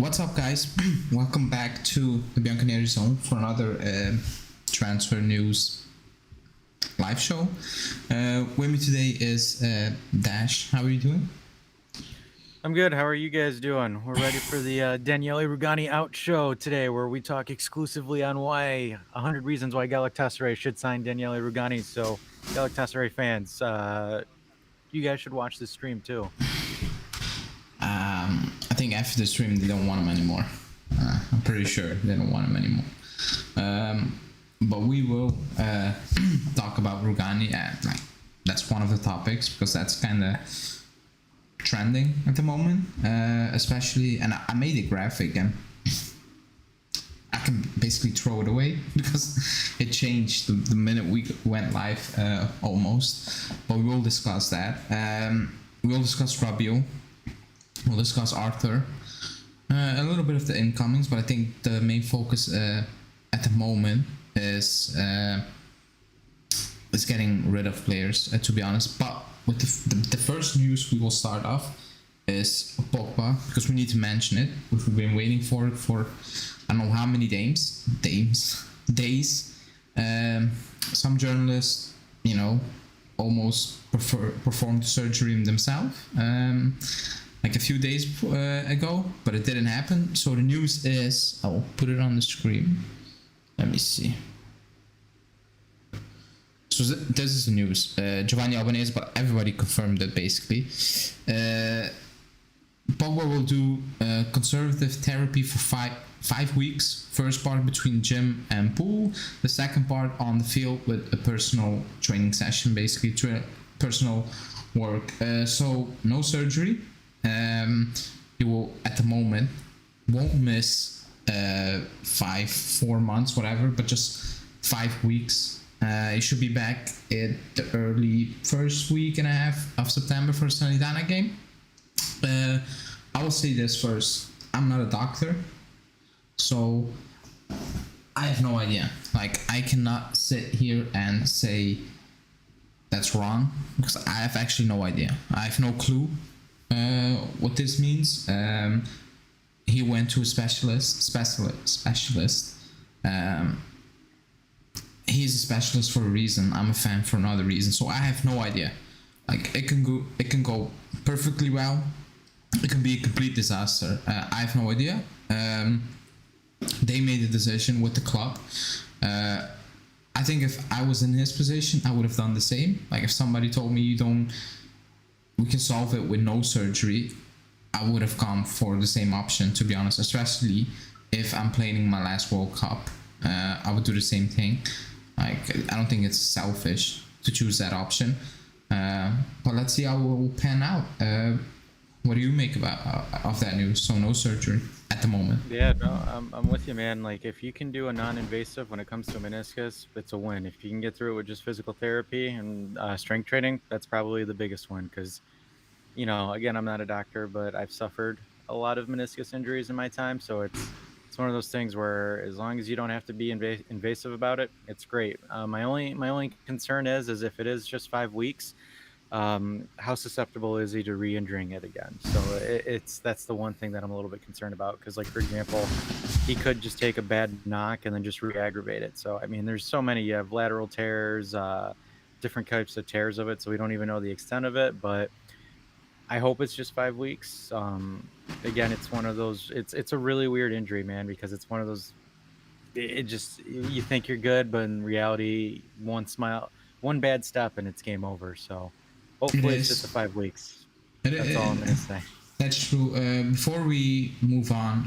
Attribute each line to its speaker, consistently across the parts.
Speaker 1: What's up, guys? Welcome back to the Bianconeri Zone for another transfer news live show. With me today is Dash. How are you doing?
Speaker 2: I'm good. How are you guys doing? We're ready for the Daniele Rugani out show today, where we talk exclusively on why 100 reasons why Galatasaray should sign Daniele Rugani. So, Galatasaray fans, you guys should watch this stream too.
Speaker 1: I think after the stream they don't want him anymore. I'm pretty sure they don't want him anymore. But we will talk about Rugani. Like that's one of the topics because that's kind of trending at the moment, especially. And I made a graphic and I can basically throw it away because it changed the minute we went live almost. But we will discuss that. We will discuss Rabiot. We'll discuss Arthur, a little bit of the incomings, but I think the main focus at the moment is getting rid of players, to be honest. But with the first news we will start off is Pogba, because we need to mention it, which we've been waiting for I don't know how many days. Some journalists, almost performed surgery themselves. Like a few days ago, but it didn't happen. So the news is, I'll put it on the screen. Let me see. So this is the news. Giovanni Albanese, but everybody confirmed it basically. Pogba will do conservative therapy for five weeks. First part between gym and pool. The second part on the field with a personal training session, basically personal work. So no surgery. You will at the moment won't miss 4 months, whatever, but just 5 weeks. You should be back in the early first week and a half of September for the Sanitana game. I will say this first: I'm not a doctor, so I have no idea. Like, I cannot sit here and say that's wrong because I have actually no idea. I have no clue what this means. He went to a specialist. He's a specialist for a reason. I'm a fan for another reason. So I have no idea. Like, it can go perfectly well. It can be a complete disaster. I have no idea. They made a decision with the club. I think if I was in his position, I would have done the same. Like, if somebody told me we can solve it with no surgery, I would have gone for the same option, to be honest, especially if I'm playing in my last World Cup. I would do the same thing. Like, I don't think it's selfish to choose that option. But let's see how it will pan out. What do you make of that news? So no surgery at the moment.
Speaker 2: Yeah, no, I'm with you, man. Like, if you can do a non-invasive when it comes to a meniscus, it's a win. If you can get through it with just physical therapy and strength training, that's probably the biggest one. Because, again, I'm not a doctor, but I've suffered a lot of meniscus injuries in my time. So it's one of those things where as long as you don't have to be invasive about it, it's great. My only concern is if it is just 5 weeks, how susceptible is he to re-injuring it again? So that's the one thing that I'm a little bit concerned about, because, like, for example, he could just take a bad knock and then just re-aggravate it. So I mean, there's so many. You have lateral tears, different types of tears of it, so we don't even know the extent of it. But I hope it's just 5 weeks. Again, it's one of those. It's a really weird injury, man, because it's one of those. It just, you think you're good, but in reality, one bad step, and it's game over. So hopefully it's just the 5 weeks. That's all I'm going to say.
Speaker 1: That's true. Before we move on,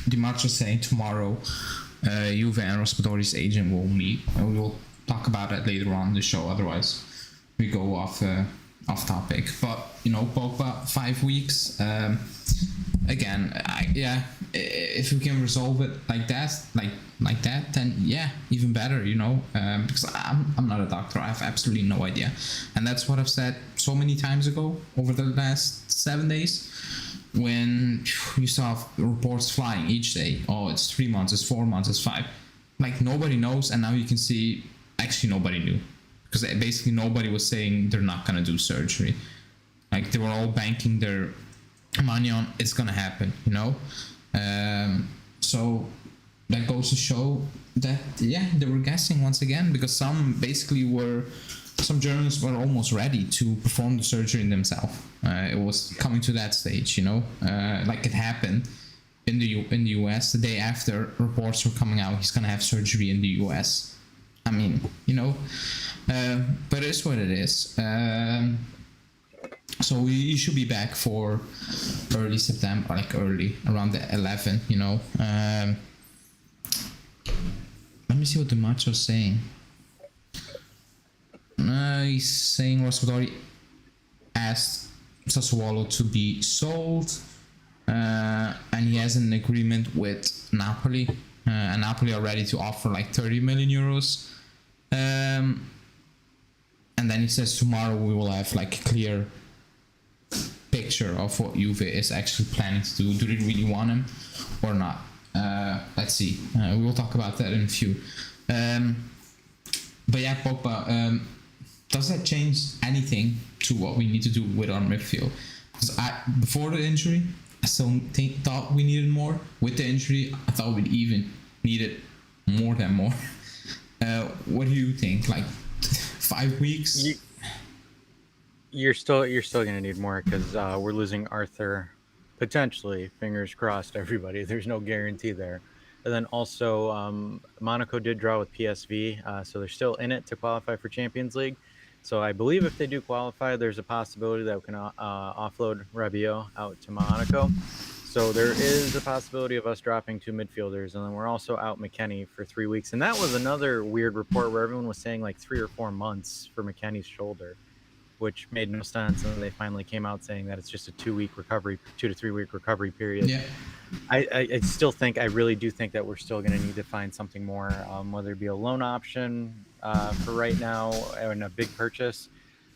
Speaker 1: Di Marcio saying tomorrow Juve and Raspadori's agent will meet. And we will talk about that later on in the show. Otherwise, we go off topic. But, Pogba, 5 weeks. Again, if we can resolve it like that, then yeah, even better, because I'm not a doctor. I have absolutely no idea, and that's what I've said so many times ago over the last 7 days, when you saw reports flying each day. Oh, it's 3 months, it's 4 months, it's 5. Like, nobody knows, and now you can see actually nobody knew, because basically nobody was saying they're not gonna do surgery. Like, they were all banking their money on it's gonna happen, you know. So that goes to show that they were guessing once again, because some journalists were almost ready to perform the surgery themselves. It was coming to that stage, you know, like it happened in the US the day after reports were coming out he's gonna have surgery in the US. I mean, you know, but it is what it is. So you should be back for early September, like early around the 11th, you know. Let me see what the match was saying. He's saying Raspadori asked Sassuolo to be sold, and he has an agreement with Napoli, and Napoli are ready to offer like 30 million euros. And then he says tomorrow we will have like a clear picture of what Juve is actually planning to do. Do they really want him or not? Let's see. We will talk about that in a few. But yeah, Pogba, does that change anything to what we need to do with our midfield? Because before the injury, I still thought we needed more. With the injury, I thought we even needed more than more. What do you think? Like 5 weeks?
Speaker 2: You're still gonna need more, because we're losing Arthur, potentially. Fingers crossed, everybody. There's no guarantee there. And then also, Monaco did draw with PSV, so they're still in it to qualify for Champions League. So I believe if they do qualify, there's a possibility that we can offload Rabiot out to Monaco. So there is a possibility of us dropping 2 midfielders, and then we're also out McKennie for 3 weeks. And that was another weird report where everyone was saying like 3 or 4 months for McKennie's shoulder, which made no sense. And then they finally came out saying that it's just a 2 to 3 week recovery period.
Speaker 1: Yeah.
Speaker 2: I still think, I really do think that we're still going to need to find something more, whether it be a loan option for right now and a big purchase.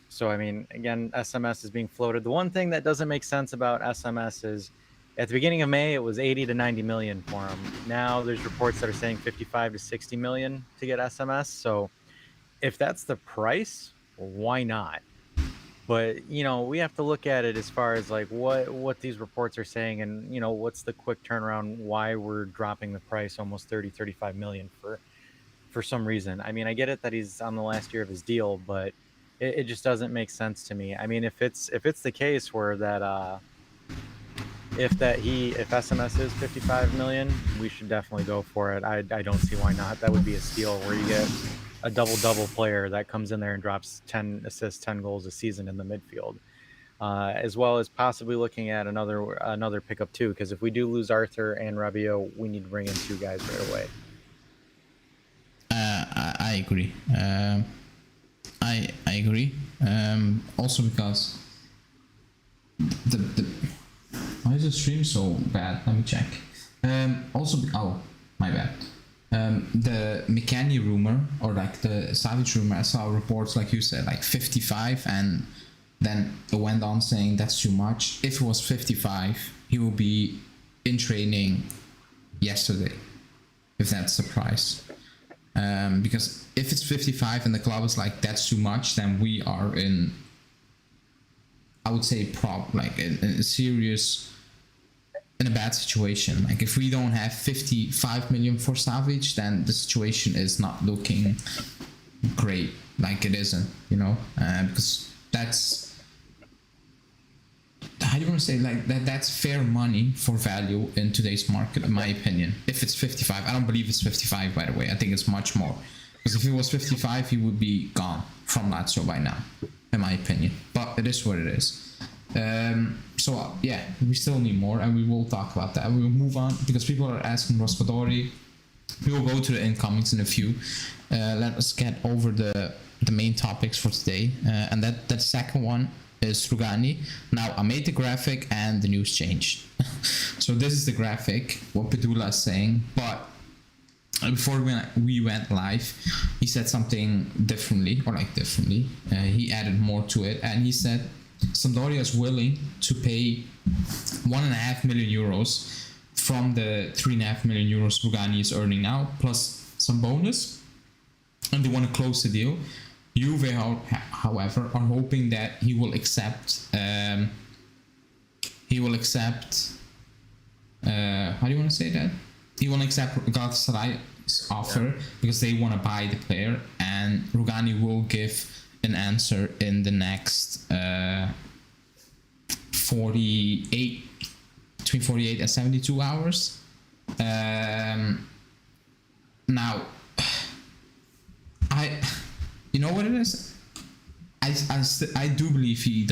Speaker 2: So, I mean, again, SMS is being floated. The one thing that doesn't make sense about SMS is at the beginning of May, it was 80 to 90 million for him. Now there's reports that are saying 55 to 60 million to get SMS. So if that's the price, why not? But, you know, we have to look at it as far as like what these reports are saying, and, you know, what's the quick turnaround, why we're dropping the price almost 35 million for some reason. I mean, I get it that he's on the last year of his deal, but it just doesn't make sense to me. I mean, if it's the case where that if SMS is 55 million, we should definitely go for it. I don't see why not. That would be a steal, where you get a double player that comes in there and drops 10 assists, 10 goals a season in the midfield, as well as possibly looking at another pickup too. Because if we do lose Arthur and Rabiot, we need to bring in 2 guys right away.
Speaker 1: I agree. I agree. Also because the why is the stream so bad? Let me check. Oh, my bad. The McKennie rumor, or like the Savage rumor, I saw reports like you said, like 55, and then it went on saying that's too much. If it was 55, he will be in training yesterday, if that's the price. Because if it's 55 and the club is like that's too much, then we are in, I would say, in a bad situation. Like if we don't have 55 million for Savage, then the situation is not looking great. Like it isn't, you know, because that's, how do you want to say, like that's fair money for value in today's market, in my opinion. If it's 55, I don't believe it's 55, by the way. I think it's much more, because if it was 55, he would be gone from Lazio by now, in my opinion. But it is what it is. So yeah, we still need more, and we will talk about that. We will move on, because people are asking Raspadori. We will go to the incomings in a few. Let us get over the main topics for today, and that second one is Rugani. Now I made the graphic and the news changed. So this is the graphic, what Pedula is saying, but before we went live, he said something differently. He added more to it, and he said Sampdoria is willing to pay 1.5 million euros from the 3.5 million euros Rugani is earning now, plus some bonus, and they want to close the deal. Juve, however, are hoping that he will accept he will accept. How do you want to say that? He won't accept Galatasaray's offer because they want to buy the player, and Rugani will give an answer in the next 48 between 48 and 72 hours. Now, you know what it is? I do believe he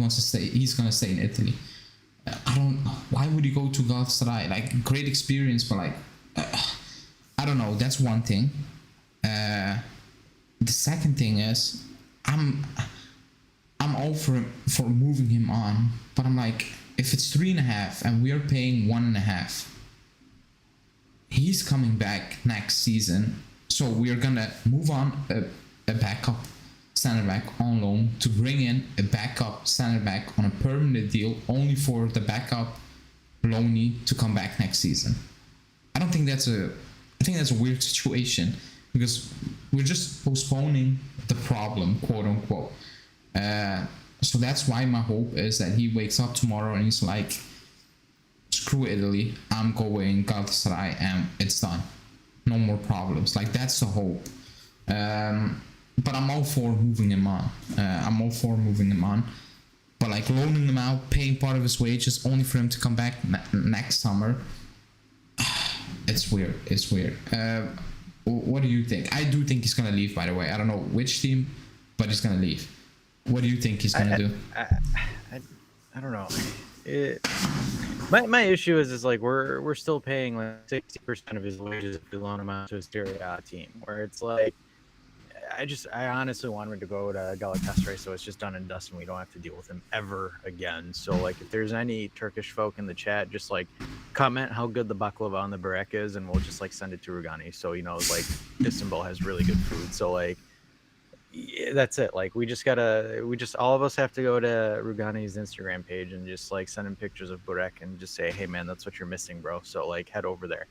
Speaker 1: wants to stay. He's gonna stay in Italy. I don't. Why would he go to Galatasaray? Like, great experience, but like, I don't know. That's one thing. The second thing is, I'm all for moving him on, but I'm like, if it's 3.5 and we are paying 1.5, he's coming back next season, so we are gonna move on a backup center back on loan to bring in a backup center back on a permanent deal only for the backup loanee to come back next season. I think that's a weird situation because we're just postponing the problem, quote unquote. So that's why my hope is that he wakes up tomorrow and he's like, screw Italy, I'm going Galatasaray and it's done. No more problems. Like, that's the hope. But I'm all for moving him on. But like, loaning him out, paying part of his wages only for him to come back next summer, it's weird. What do you think? I do think he's gonna leave, by the way. I don't know which team, but he's gonna leave. What do you think he's gonna do?
Speaker 2: I don't know. My issue is like we're still paying like 60% of his wages if we loan him out to a Serie A team, where it's like, I honestly want him to go to Galatasaray, so it's just done and dusted and we don't have to deal with him ever again. So like, if there's any Turkish folk in the chat, just like comment how good the baklava on the börek is, and we'll just like send it to Rugani. So, you know, like, Istanbul has really good food. So like, yeah, that's it. Like, all of us have to go to Rugani's Instagram page and just like send him pictures of börek and just say, hey man, that's what you're missing, bro. So like, head over there.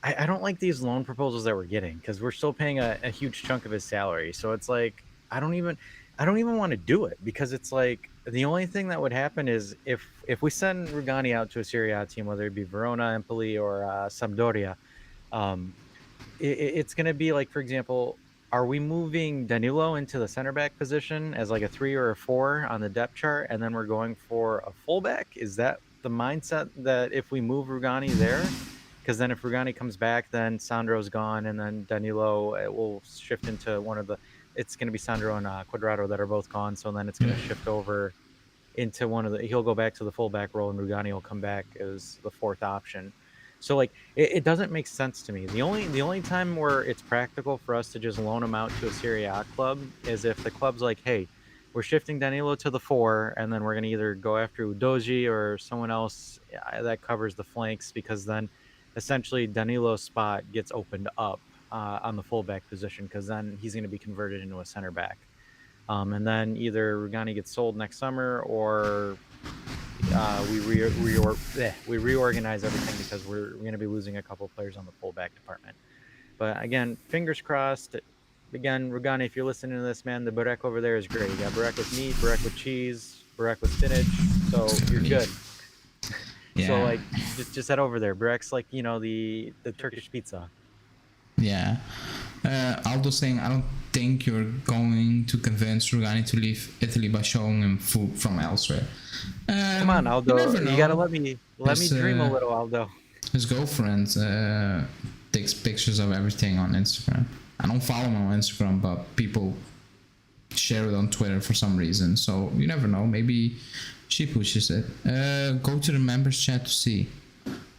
Speaker 2: I don't like these loan proposals that we're getting because we're still paying a huge chunk of his salary. So it's like, I don't even want to do it, because it's like, the only thing that would happen is if we send Rugani out to a Serie A team, whether it be Verona, Empoli, or Sampdoria, it's going to be like, for example, are we moving Danilo into the center back position as like a 3 or a 4 on the depth chart, and then we're going for a fullback? Is that the mindset, that if we move Rugani there? Because then if Rugani comes back, then Sandro's gone, and then Danilo will shift into one of the... It's going to be Sandro and Quadrado that are both gone, so then it's going to shift over into one of the... He'll go back to the fullback role, and Rugani will come back as the 4th option. So like, it doesn't make sense to me. The only time where it's practical for us to just loan him out to a Serie A club is if the club's like, hey, we're shifting Danilo to the 4, and then we're going to either go after Udoji or someone else that covers the flanks, because then essentially Danilo's spot gets opened up on the fullback position, because then he's going to be converted into a center back. And then either Rugani gets sold next summer, or we reorganize everything, because we're going to be losing a couple players on the fullback department. But again, fingers crossed. Again, Rugani, if you're listening to this, man, the börek over there is great. You got börek with meat, börek with cheese, börek with spinach, so you're good. Yeah. So like, just head over there. Börek's like, you know, the Turkish pizza.
Speaker 1: Yeah. Aldo saying, I don't think you're going to convince Rugani to leave Italy by showing him food from elsewhere.
Speaker 2: Come on, Aldo. You gotta let me dream a little, Aldo.
Speaker 1: His girlfriend takes pictures of everything on Instagram. I don't follow him on Instagram, but people share it on Twitter for some reason. So you never know. Maybe she pushes it. Go to the members chat to see.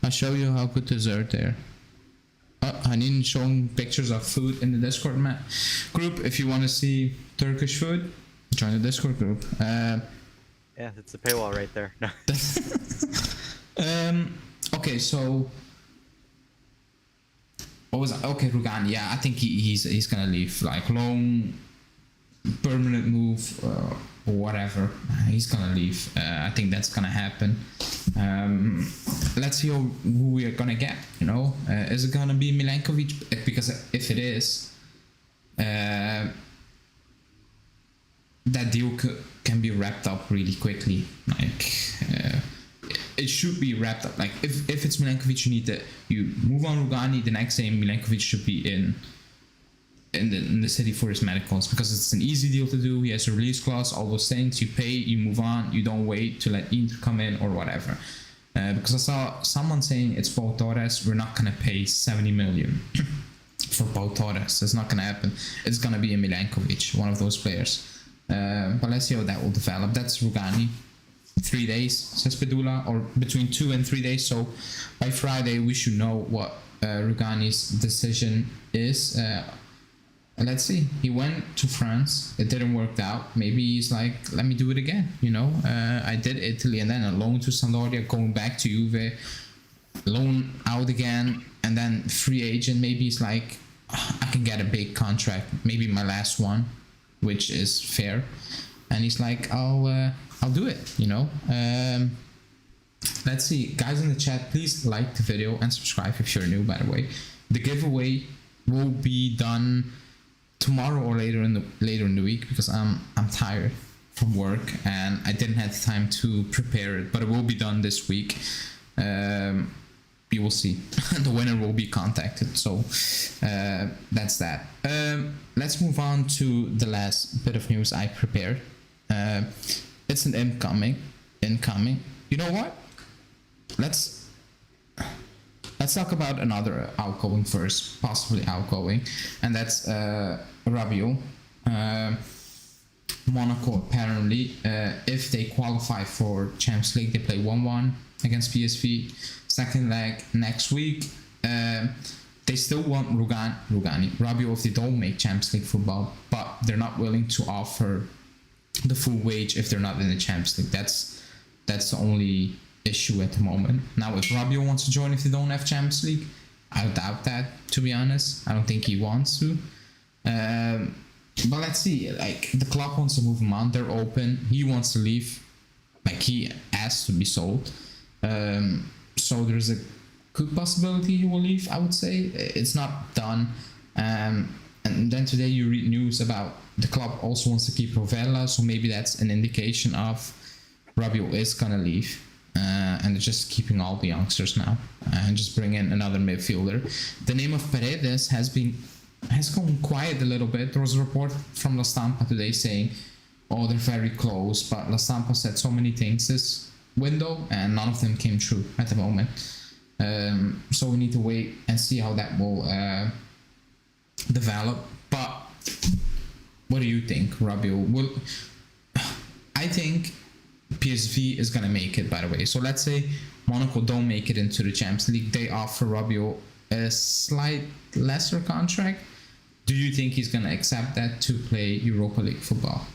Speaker 1: I'll show you how good dessert there. Hanin showing pictures of food in the Discord group. If you want to see Turkish food, join the Discord group.
Speaker 2: Yeah, it's the paywall right there. No.
Speaker 1: Okay, so what was okay, Rugani? Yeah, I think he's gonna leave. Like, loan, permanent move, or whatever. He's gonna leave. I think that's gonna happen. Let's see who we are gonna get. You know, is it gonna be Milenkovic? Because if it is, that deal can be wrapped up really quickly. Like it should be wrapped up. Like if it's Milenkovic, you move on Rugani. The next day Milenkovic should be in the city for his medicals, because it's an easy deal to do. He has a release clause, all those things. You pay, you move on. You don't wait to let Inter come in or whatever. Because I saw someone saying it's Pau Torres. We're not gonna pay 70 million for Pau Torres. It's not gonna happen. It's gonna be a Milenkovic, one of those players. But let's see how that will develop. That's Rugani. 3 days, says Pedula, or between 2 and 3 days. So by Friday we should know what Rugani's decision is. Let's see. He went to France. It didn't work out. Maybe he's like, let me do it again. You know, I did Italy and then a loan to Sampdoria, going back to Juve, loan out again, and then free agent. Maybe he's like, I can get a big contract. Maybe my last one, which is fair. And he's like, I'll do it. You know. Let's see, guys in the chat. Please like the video and subscribe if you're new. By the way, the giveaway will be done tomorrow or later in the week, because I'm tired from work and I didn't have time to prepare it, but it will be done this week. You will see. The winner will be contacted. So that's that. Let's move on to the last bit of news I prepared. It's an incoming. You know what? Let's talk about another outgoing first, possibly outgoing, and that's Rabiot. Monaco apparently, if they qualify for Champions League, they play 1-1 against PSV. Second leg next week. They still want Rugani, Rabiot if they don't make Champions League football, but they're not willing to offer the full wage if they're not in the Champions League. That's the only issue at the moment. Now, if Rabiot wants to join if they don't have Champions League, I doubt that, to be honest. I don't think he wants to. But let's see. Like, the club wants to move him on. They're open. He wants to leave. Like, he asked to be sold. So there's a good possibility he will leave, I would say. It's not done. And then today you read news about the club also wants to keep Rovella, so maybe that's an indication of Rabiot is gonna leave. And they're just keeping all the youngsters now and just bring in another midfielder. The name of Paredes has gone quiet a little bit. There was a report from La Stampa today saying, oh, they're very close, but La Stampa said so many things this window and none of them came true at the moment. So we need to wait and see how that will develop. But what do you think, Rabiot? I think PSV is going to make it, by the way. So let's say Monaco don't make it into the Champions League. They offer Rabiot a slight lesser contract. Do you think he's going to accept that to play Europa League football?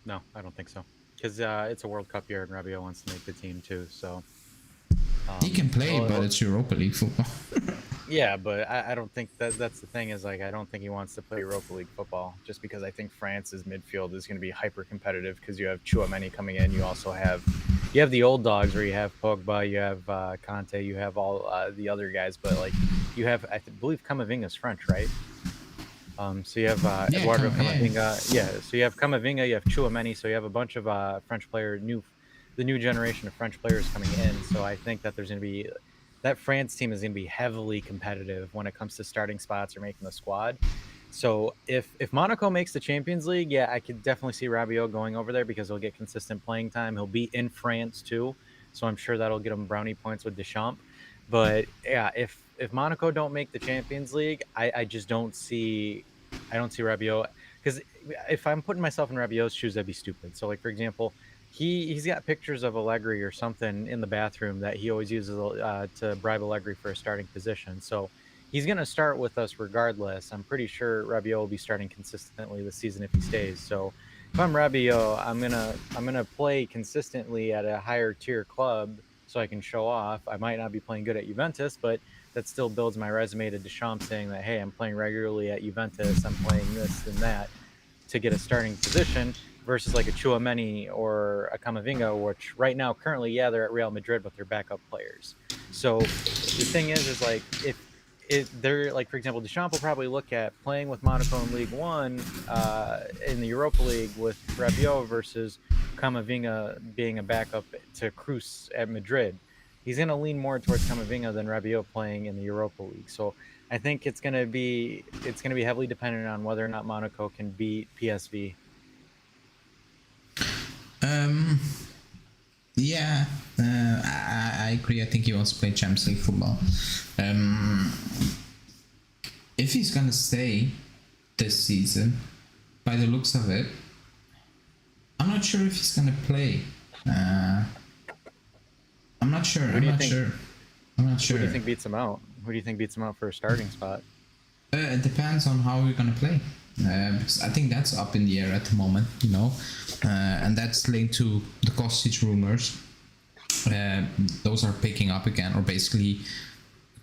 Speaker 2: No, I don't think so. Because it's a World Cup year and Rabiot wants to make the team too. So
Speaker 1: he can play, but it's Europa League football.
Speaker 2: Yeah, but I don't think that's the thing is, like, I don't think he wants to play Europa League football, just because I think France's midfield is going to be hyper competitive, because you have Chouameni coming in. You also have the old dogs where you have Pogba, you have Conte, you have all the other guys, but like you have, I believe Camavinga's French, right? So you have Eduardo Camavinga. Yeah, so you have Camavinga, you have Chouameni, so you have a bunch of French players, the new generation of French players coming in. So I think that there's going to be that France team is going to be heavily competitive when it comes to starting spots or making the squad. So if Monaco makes the Champions League, yeah, I could definitely see Rabiot going over there, because he'll get consistent playing time. He'll be in France too, so I'm sure that'll get him brownie points with Deschamps. But yeah, if Monaco don't make the Champions League, I just don't see Rabiot, because if I'm putting myself in Rabiot's shoes, that'd be stupid. So like, for example, he's got pictures of Allegri or something in the bathroom that he always uses to bribe Allegri for a starting position. So he's going to start with us regardless. I'm pretty sure Rabiot will be starting consistently this season if he stays. So if I'm Rabiot, I'm gonna play consistently at a higher tier club so I can show off. I might not be playing good at Juventus, but that still builds my resume to Deschamps, saying that, hey, I'm playing regularly at Juventus, I'm playing this and that to get a starting position, versus like a Chouameni or a Camavinga, which right now, currently, yeah, they're at Real Madrid, but they're backup players. So the thing is like, they're like, for example, Deschamps will probably look at playing with Monaco in League One, in the Europa League with Rabiot versus Camavinga being a backup to Cruz at Madrid. He's going to lean more towards Camavinga than Rabiot playing in the Europa League. So I think it's going to be heavily dependent on whether or not Monaco can beat PSV.
Speaker 1: Yeah, I agree. I think he wants to play Champions League football. If he's gonna stay this season, by the looks of it, I'm not sure if he's gonna play. I'm not sure. I'm not sure.
Speaker 2: Who do you think beats him out? Who do you think beats him out for a starting spot?
Speaker 1: It depends on how we're gonna play. Because I think that's up in the air at the moment, you know, and that's linked to the Kostic rumors. Those are picking up again, or basically,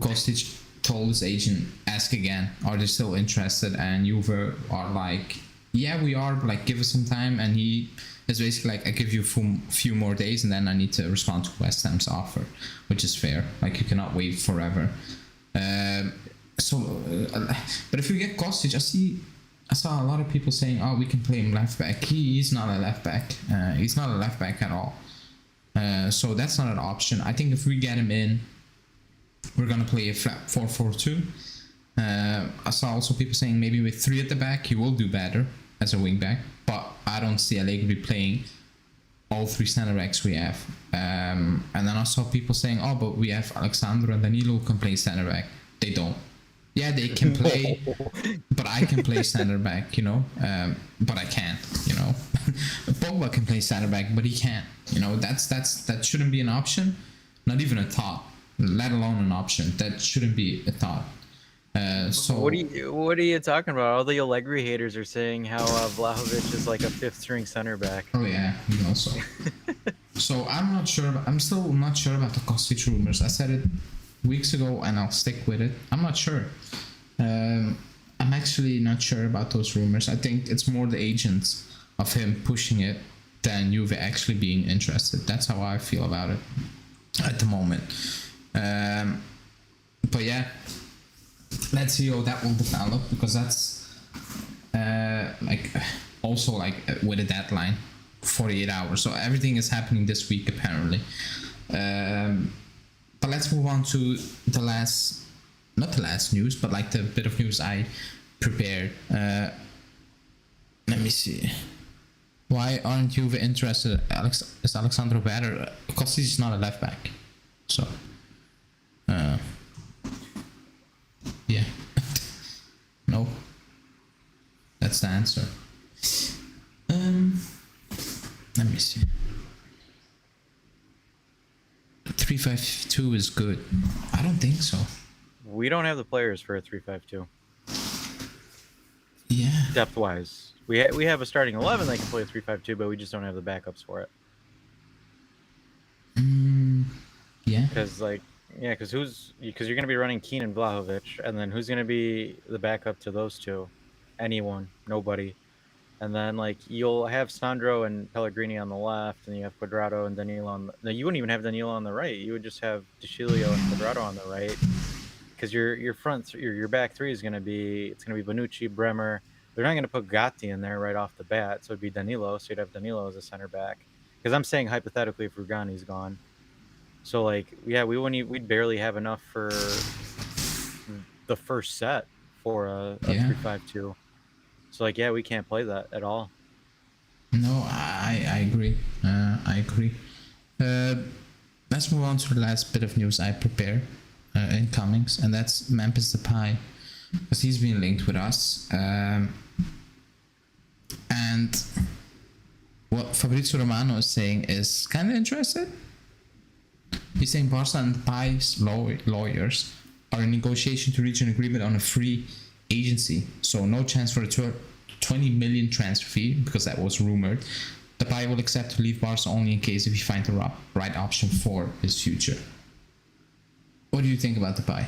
Speaker 1: Kostic told his agent, ask again, are they still interested? And Juve are like, yeah, we are, but like, give us some time. And he is basically like, I give you a few more days, and then I need to respond to West Ham's offer, which is fair. Like, you cannot wait forever. But if we get Kostic, I saw a lot of people saying, oh, we can play him left back. He's not a left back. He's not a left back at all. So that's not an option. I think if we get him in, we're going to play a flat 4-4-2. I saw also people saying maybe with 3 at the back, he will do better as a wing back. But I don't see Allegri playing all 3 center backs we have. And then I saw people saying, oh, but we have Alexandro and Danilo who can play center back. They don't. Yeah, they can play, but I can play center back, you know. But I can't, you know. Pogba can play center back, but he can't. You know, that shouldn't be an option. Not even a thought, let alone an option. That shouldn't be a thought. So
Speaker 2: what are you talking about? All the Allegri haters are saying how Vlahovic is like a 5th string center back.
Speaker 1: Oh yeah, you know so. So I'm still not sure about the Kostic rumors. I said it weeks ago, and I'll stick with it. I'm not sure. I'm actually not sure about those rumors. I think it's more the agents of him pushing it than Juve actually being interested. That's how I feel about it at the moment. But yeah, let's see how that will develop, because that's also with a deadline, 48 hours. So everything is happening this week apparently. But let's move on to not the last news, but like the bit of news I prepared. Let me see. Why aren't Juve interested? Is Alexandro better? Because he's not a left back. So, yeah. No. That's the answer. Let me see. 3-5-2 is good. I don't think so.
Speaker 2: We don't have the players for a 3-5-2.
Speaker 1: Yeah.
Speaker 2: Depth wise, we have a starting 11 that can play a 3-5-2, but we just don't have the backups for it.
Speaker 1: Yeah.
Speaker 2: Because you're gonna be running Keane and Vlahovic, and then who's gonna be the backup to those two? Anyone? Nobody. And then like you'll have Sandro and Pellegrini on the left, and you have Quadrado and Danilo on the... No, you wouldn't even have Danilo on the right. You would just have De Sciglio and Quadrado on the right, because your back 3 is gonna be Bonucci, Bremer. They're not gonna put Gatti in there right off the bat, so it'd be Danilo. So you'd have Danilo as a center back. Because I'm saying hypothetically if Rugani's gone, so like yeah, we'd barely have enough for the first set for a 3-5-2. So like, yeah, we can't play that at all.
Speaker 1: No, I agree. I agree. Let's move on to the last bit of news I prepared incomings, and that's Memphis Depay, because he's been linked with us. And what Fabrizio Romano is saying is kind of interested. He's saying Barca and Depay's lawyers are in negotiation to reach an agreement on a free agency, so no chance for a 20 million transfer fee, because that was rumored. Depay will accept to leave Barca only in case if he finds the right option for his future. What do you think about Depay?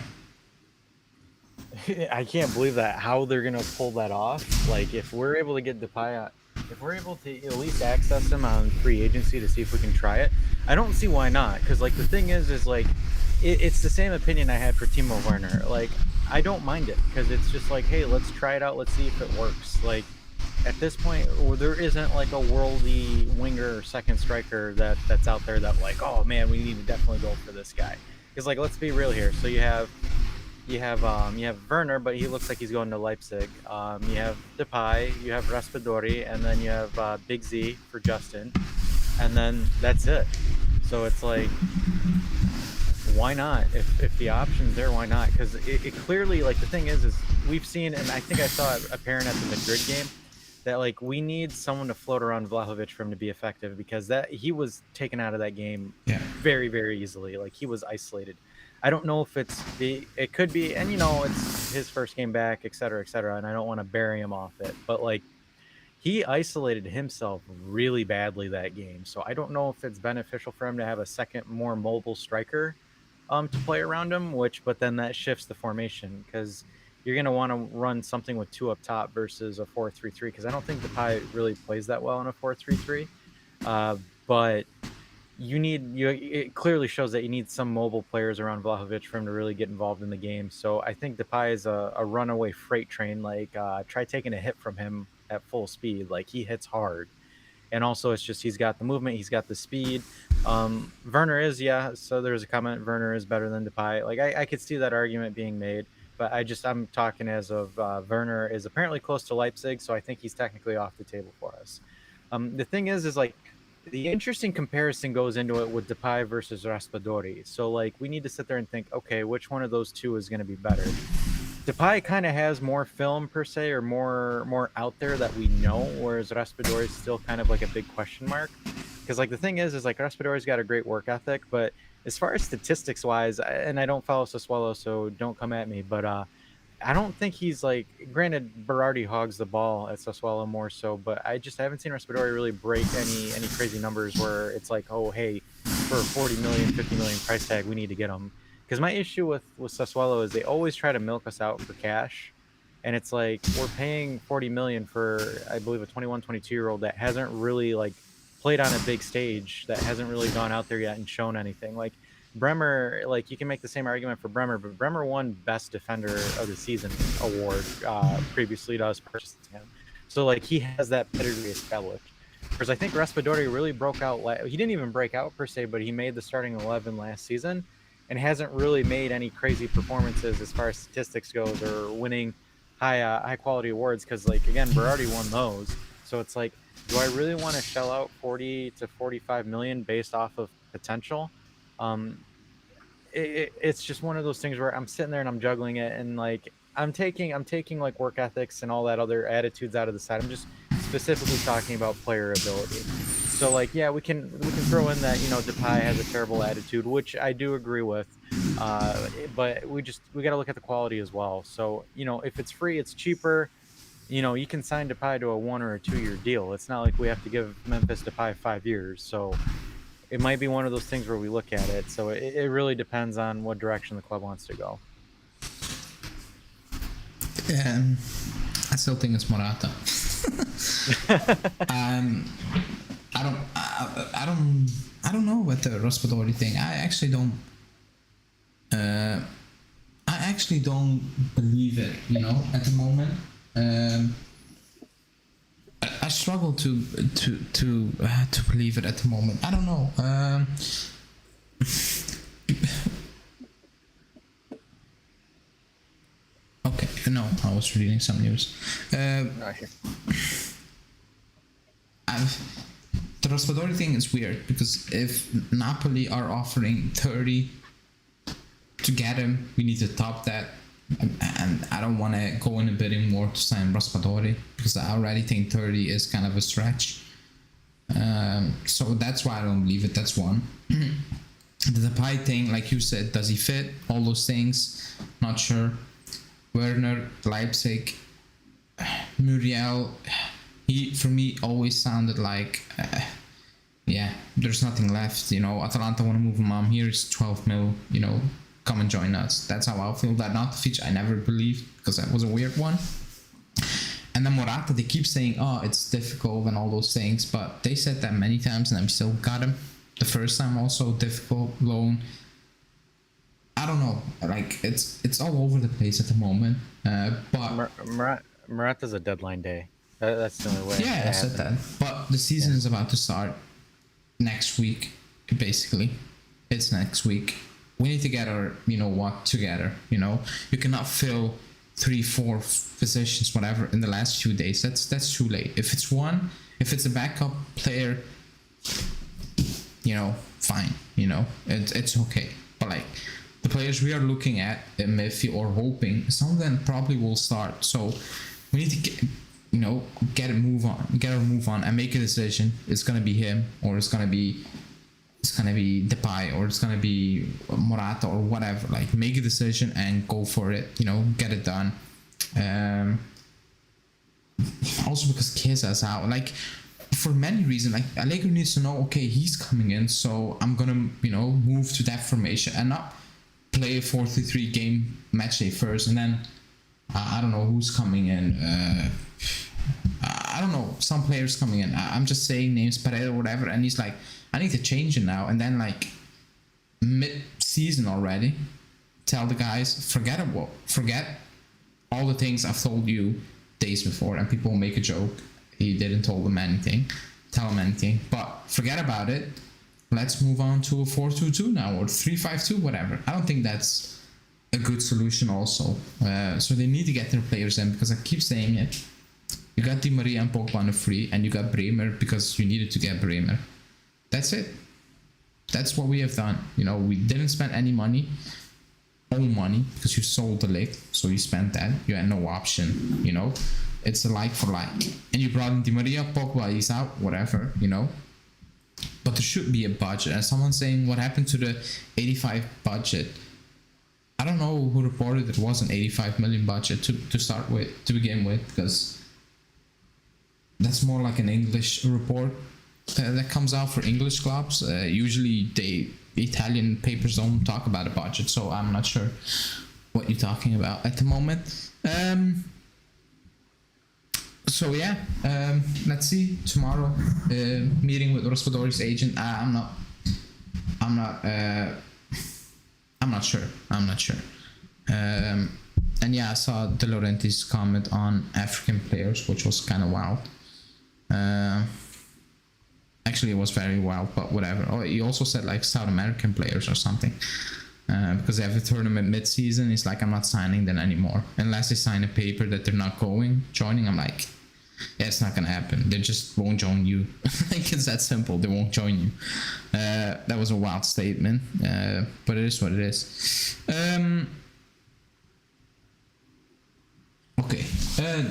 Speaker 2: I can't believe that, how they're gonna pull that off. Like, if we're able to get Depay, if we're able to at least access him on free agency to see if we can try it, I don't see why not. Because like the thing is like it's the same opinion I had for Timo Werner. Like, I don't mind it because it's just like, hey, let's try it out. Let's see if it works. Like at this point, there isn't like a worldy winger or second striker that's out there that like, oh man, we need to definitely go for this guy. Because like, let's be real here. So you have Werner, but he looks like he's going to Leipzig. You have Depay, you have Raspadori, and then you have Big Z for Justin, and then that's it. So it's like, why not? If the option's there, why not? Because it clearly, like, the thing is we've seen, and I think I saw it apparent at the Madrid game, that like we need someone to float around Vlahovic for him to be effective, because that he was taken out of that game very, very easily. Like he was isolated. I don't know if it could be, and it's his first game back, et cetera, and I don't want to bury him off it, but like he isolated himself really badly that game. So I don't know if it's beneficial for him to have a second, more mobile striker to play around him, but then that shifts the formation, because you're going to want to run something with two up top versus a 4-3-3, because I don't think Depay really plays that well in a 4-3-3. But it clearly shows that you need some mobile players around Vlahovic for him to really get involved in the game. So I think Depay is a runaway freight train. Like try taking a hit from him at full speed. Like he hits hard. And also it's just, he's got the movement, he's got the speed. Werner is, so there's a comment, Werner is better than Depay. Like I could see that argument being made, but I'm talking as of Werner is apparently close to Leipzig, so I think he's technically off the table for us. The thing is like, the interesting comparison goes into it with Depay versus Raspadori. So like we need to sit there and think, okay, which one of those two is going to be better? Depay kind of has more film per se, or more out there that we know, whereas Raspadori is still kind of like a big question mark. Because like the thing is like Raspadori's got a great work ethic, but as far as statistics wise, and I don't follow Sassuolo, so don't come at me, but I don't think he's like, granted Berardi hogs the ball at Sassuolo more so, but I haven't seen Raspadori really break any crazy numbers where it's like, oh hey, for a 40 million, 50 million price tag, we need to get him. Because my issue with Sassuolo is they always try to milk us out for cash, and it's like we're paying 40 million for, I believe, a 21, 22-year-old that hasn't really like played on a big stage, that hasn't really gone out there yet and shown anything. Like Bremer, like you can make the same argument for Bremer, but Bremer won Best Defender of the Season award previously to us purchasing him. So like he has that pedigree established. Whereas I think Raspadori really broke out. He didn't even break out per se, but he made the starting 11 last season, and hasn't really made any crazy performances as far as statistics goes, or winning high quality awards. Because like again, Berardi won those. So it's like, do I really want to shell out 40 to 45 million based off of potential? It's just one of those things where I'm sitting there and I'm juggling it, and like I'm taking like work ethics and all that other attitudes out of the side. I'm just specifically talking about player ability. So like, yeah, we can throw in that, Depay has a terrible attitude, which I do agree with, but we got to look at the quality as well. So if it's free, it's cheaper. You can sign Depay to a 1 or a 2 year deal. It's not like we have to give Memphis Depay 5 years. So it might be one of those things where we look at it. So it really depends on what direction the club wants to go.
Speaker 1: I still think it's Morata. I don't know about the Raspadori thing. I actually don't believe it. At the moment, I struggle to believe it at the moment. I don't know. Okay, no, I was reading some news. The Raspadori thing is weird, because if Napoli are offering 30 to get him, we need to top that. And I don't want to go in a bidding war to sign Raspadori, because I already think 30 is kind of a stretch. So that's why I don't believe it. That's one. The Depay thing, like you said, does he fit? All those things, not sure. Werner, Leipzig, Muriel, he for me always sounded like, there's nothing left. Atalanta want to move him on. Here's 12 mil. Come and join us. That's how I feel. That Natovic, I never believed, because that was a weird one. And then Morata, they keep saying, oh, it's difficult and all those things, but they said that many times, and I'm still got him. The first time also difficult loan. I don't know. Like it's all over the place at the moment. But
Speaker 2: Morata's a deadline day. That's the only way.
Speaker 1: yeah, I said that. But the season is about to start next week. Basically, it's next week. We need to get our together. You cannot fill 3-4 positions, whatever, in the last few days. That's too late. If it's a backup player, fine. It's okay. But like the players we are looking at in midfield or hoping, some of them probably will start. So we need to get a move on, and make a decision. It's gonna be him, or it's gonna be Depay, or it's gonna be Morata, or whatever. Like, make a decision and go for it. Get it done. Also because Chiesa is out. Like, for many reasons, like Allegri needs to know, okay, he's coming in, so I'm gonna move to that formation and not play a 4-3 game match day first, and then I don't know who's coming in. I don't know, some players coming in. I'm just saying names, Pereira or whatever, and he's like, I need to change it now. And then like mid-season already, tell the guys, forget all the things I've told you days before, and people will make a joke. He didn't tell them anything, but forget about it. Let's move on to a 4-2-2 now, or 3-5-2, whatever. I don't think that's a good solution also. So they need to get their players in, because I keep saying it. You got Di Maria and Pogba on a free, and you got Bremer because you needed to get Bremer. That's it. That's what we have done. We didn't spend any money, own money, because you sold the league, so you spent that. You had no option. It's a like for like. And you brought in Di Maria, Pogba, he's out, whatever. But there should be a budget. And someone saying, what happened to the 85 budget? I don't know who reported it was an 85 million budget to start with, to begin with, because that's more like an English report that comes out for English clubs. Usually the Italian papers don't talk about a budget, so I'm not sure what you're talking about at the moment. So yeah, let's see tomorrow. Meeting with Raspadori's agent. I'm not sure. And yeah, I saw De Laurentiis comment on African players, which was kind of wild. Actually, it was very wild, but whatever. Oh, he also said like South American players or something, because they have a tournament mid-season. He's like, I'm not signing them anymore unless they sign a paper that they're not joining. I'm like, yeah, it's not gonna happen. They just won't join you. Like, it's that simple. They won't join you. That was a wild statement, but it is what it is. Okay,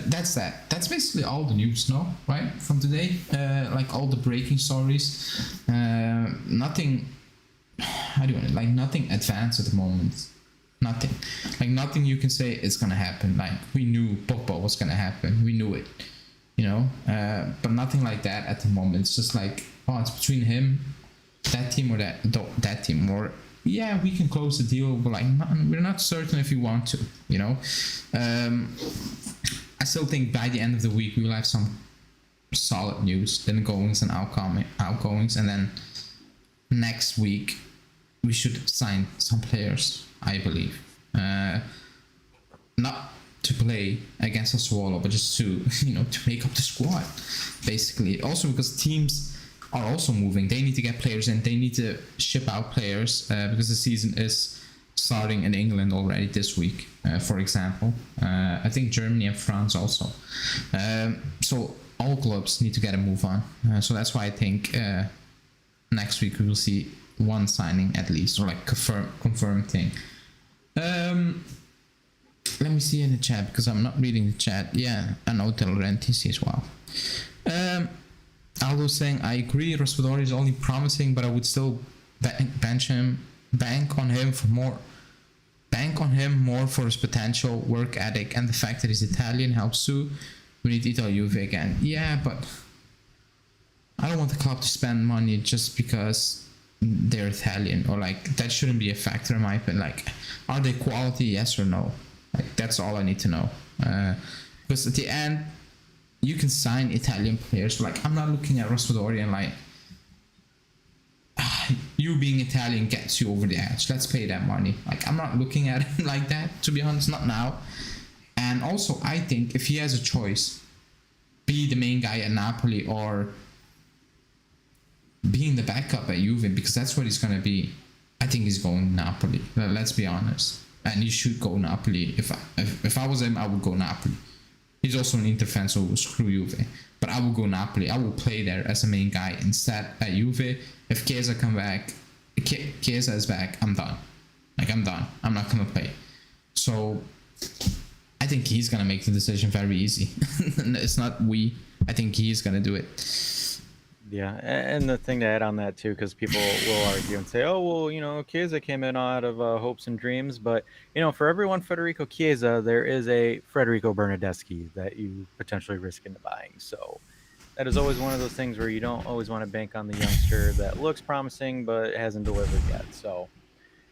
Speaker 1: that's that. That's basically all the news, no? Right? From today, like all the breaking stories. Nothing. How do you want it? Like nothing advanced at the moment. Nothing. Like nothing you can say is gonna happen. Like we knew Pogba was gonna happen. We knew it. But nothing like that at the moment. It's just like, oh, it's between him, that team, or that team, or yeah, we can close the deal, but like we're not certain if we want to. I still think by the end of the week we will have some solid news, ingoings and outgoings, and then next week we should sign some players, I believe. Not to play against a Swallow, but just to to make up the squad, basically. Also because teams are also moving. They need to get players in. They need to ship out players because the season is starting in England already this week, for example. I think Germany and France also. So all clubs need to get a move on. So that's why I think next week we will see one signing at least, or like confirmed thing. Let me see in the chat, because I'm not reading the chat. Yeah, I know De Laurentiis as well. Aldo saying, I agree, Raspadori is only promising, but I would still bank on him more for his potential, work ethic, and the fact that he's Italian helps too. We need Italy Juve again. Yeah, but I don't want the club to spend money just because they're Italian, or like that shouldn't be a factor in my opinion. Like, are they quality, yes or no? Like, that's all I need to know. Because at the end, you can sign Italian players. Like, I'm not looking at Raspadori and like, you being Italian gets you over the edge. Let's pay that money. Like, I'm not looking at him like that, to be honest, not now. And also, I think if he has a choice, be the main guy at Napoli or being the backup at Juve, because that's what he's going to be, I think he's going Napoli. Let's be honest. And he should go Napoli. If I was him, I would go Napoli. He's also an Inter fan, so screw Juve. But I will go Napoli. I will play there as a main guy instead at Juve. If Chiesa come back, Chiesa is back, I'm done. Like, I'm done. I'm not going to play. So I think he's going to make the decision very easy. It's not we. I think he's going to do it.
Speaker 2: Yeah, and the thing to add on that too, because people will argue and say, "Oh, well, Chiesa came in out of hopes and dreams," but for everyone Federico Chiesa, there is a Federico Bernardeschi that you potentially risk into buying. So that is always one of those things where you don't always want to bank on the youngster that looks promising but hasn't delivered yet. So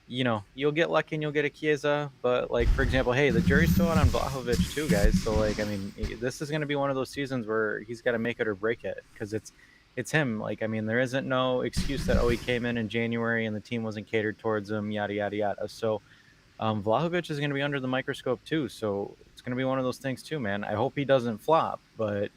Speaker 2: you'll get lucky and you'll get a Chiesa, but like, for example, hey, the jury's still out on Vlahovic too, guys. So like, I mean, this is going to be one of those seasons where he's got to make it or break it, because it's him. Like, I mean, there isn't no excuse that, he came in January and the team wasn't catered towards him, yada yada yada. So Vlahovic is going to be under the microscope too, so it's going to be one of those things too, man. I hope he doesn't flop, but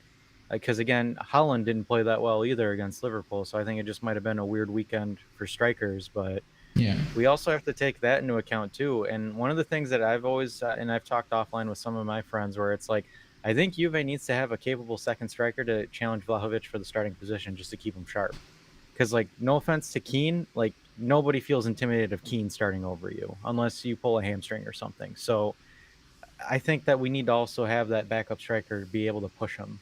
Speaker 2: because again, Holland didn't play that well either against Liverpool, so I think it just might have been a weird weekend for strikers. But
Speaker 1: yeah,
Speaker 2: we also have to take that into account too. And one of the things that I've always and I've talked offline with some of my friends, where it's like, I think Juve needs to have a capable second striker to challenge Vlahovic for the starting position, just to keep him sharp. Because, like, no offense to Keane, like, nobody feels intimidated of Keane starting over you unless you pull a hamstring or something. So I think that we need to also have that backup striker to be able to push him,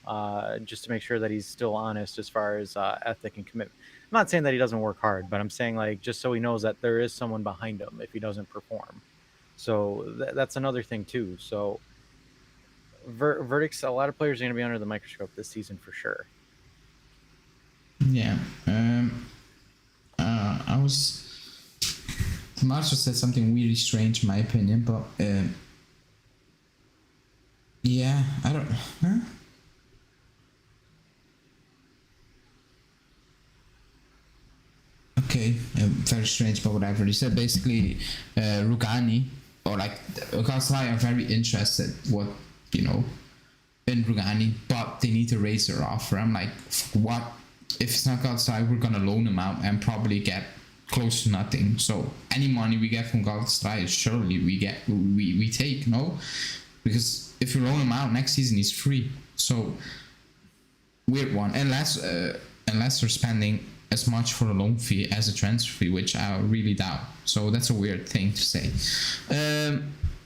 Speaker 2: just to make sure that he's still honest as far as ethic and commitment. I'm not saying that he doesn't work hard, but I'm saying, like, just so he knows that there is someone behind him if he doesn't perform. So that's another thing too. So verdicts, a lot of players are going to be under the microscope this season for sure.
Speaker 1: Yeah. Marcio said something really strange in my opinion, but yeah, I don't. Huh? Okay, very strange, but whatever. He said basically, Rugani or like Galatasaray are very interested in Rugani, but they need to raise their offer. I'm like, what? If it's not Galatasaray, we're gonna loan him out and probably get close to nothing. So any money we get from Galatasaray, surely we take, no? Because if you loan him out next season, he's free. So weird one, unless they're spending as much for a loan fee as a transfer fee, which I really doubt. So that's a weird thing to say.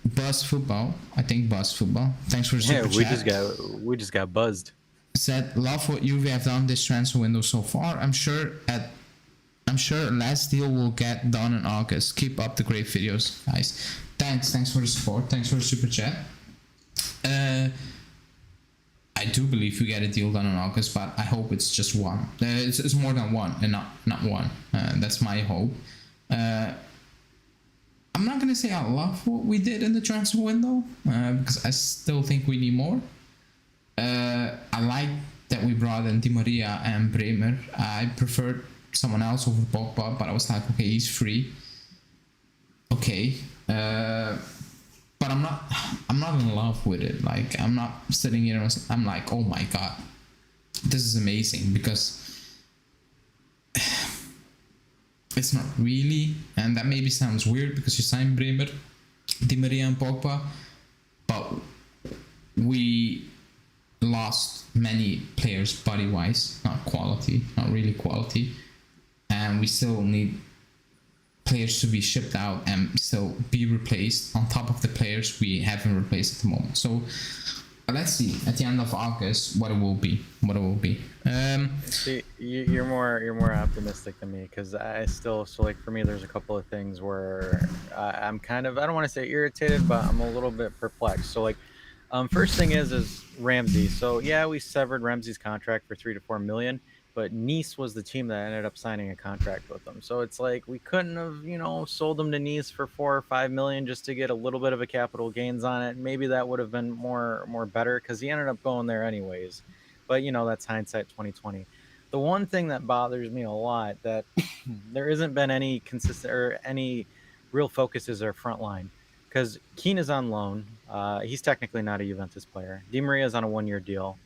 Speaker 1: Buzz Football, I think Buzz Football. Thanks for the super chat.
Speaker 2: We just got buzzed.
Speaker 1: Said, love what you have done this transfer window so far. I'm sure last deal will get done in August. Keep up the great videos, guys. Thanks for the support. Thanks for the super chat. I do believe we get a deal done in August, but I hope it's just one. It's more than one and not one. That's my hope. I'm not gonna say I love what we did in the transfer window because I still think we need more. I like that we brought in Di Maria and Bremer. I preferred someone else over Pogba, but I was like, okay, he's free. Okay, but I'm not in love with it. Like, I'm not sitting here and I'm like, oh my god, this is amazing, because it's not really, and that maybe sounds weird because you signed Bremer, Di Maria and Pogba, but we lost many players body-wise, not really quality, and we still need players to be shipped out and still be replaced on top of the players we haven't replaced at the moment. So let's see at the end of August what it will be.
Speaker 2: See, you're more optimistic than me, because I still, so like for me, there's a couple of things where I'm kind of, I don't want to say irritated, but I'm a little bit perplexed. So like, first thing is Ramsey. So yeah, we severed Ramsey's contract for $3 to $4 million, but Nice was the team that ended up signing a contract with him. So it's like, we couldn't have, sold him to Nice for $4 or $5 million just to get a little bit of a capital gains on it. Maybe that would have been more better, because he ended up going there anyways. But that's hindsight 2020. The one thing that bothers me a lot that there isn't been any consistent or any real focus is our front line, because Keane is on loan. He's technically not a Juventus player. Di Maria is on a 1-year deal.